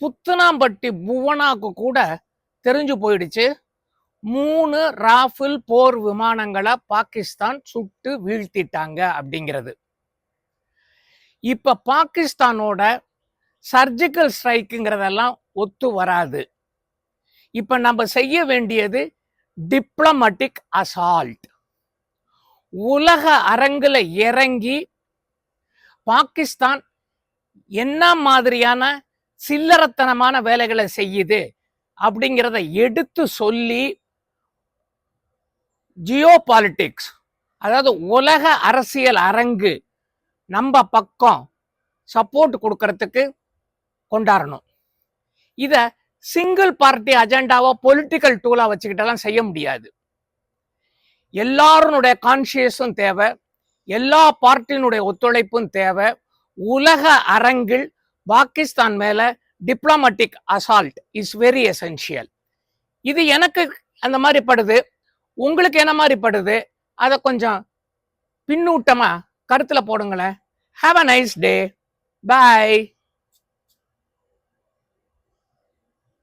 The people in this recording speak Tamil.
புத்தனாம்பட்டி புவனாக்கு கூட தெரிஞ்சு போயிடுச்சு 3 ராஃபேல் போர் விமானங்களை பாகிஸ்தான் சுட்டு வீழ்த்திட்டாங்க அப்படிங்கிறது. இப்ப பாகிஸ்தானோட சர்ஜிக்கல் ஸ்ட்ரைக்குங்கிறதெல்லாம் ஒத்து வராது. இப்ப நம்ம செய்ய வேண்டியது டிப்ளமேட்டிக் அசால்ட். உலக அரங்குல இறங்கி பாகிஸ்தான் என்ன மாதிரியான சில்லறத்தனமான வேலைகளை செய்யுது அப்படிங்கிறத எடுத்து சொல்லி ஜியோ பாலிட்டிக்ஸ், அதாவது உலக அரசியல் அரங்கு நம்ம பக்கம் சப்போர்ட் கொடுக்கறதுக்கு கொண்டாடணும். இத சிங்கிள் பார்ட்டி அஜெண்டாவோ பொலிட்டிக்கல் டூலா வச்சுக்கிட்டெல்லாம் செய்ய முடியாது. எல்லாருடைய கான்சியஸும் தேவை, எல்லா பார்ட்டியினுடைய ஒத்துழைப்பும் தேவை. உலக அரங்கில் பாகிஸ்தான் மேல diplomatic assault is very essential. இது எனக்கு அந்த மாதிரி படுது, உங்களுக்கு என்ன மாதிரி படுது, அதை கொஞ்சம் பின்னூட்டமா கருத்துல போடுங்களேன். Have a nice day. Bye.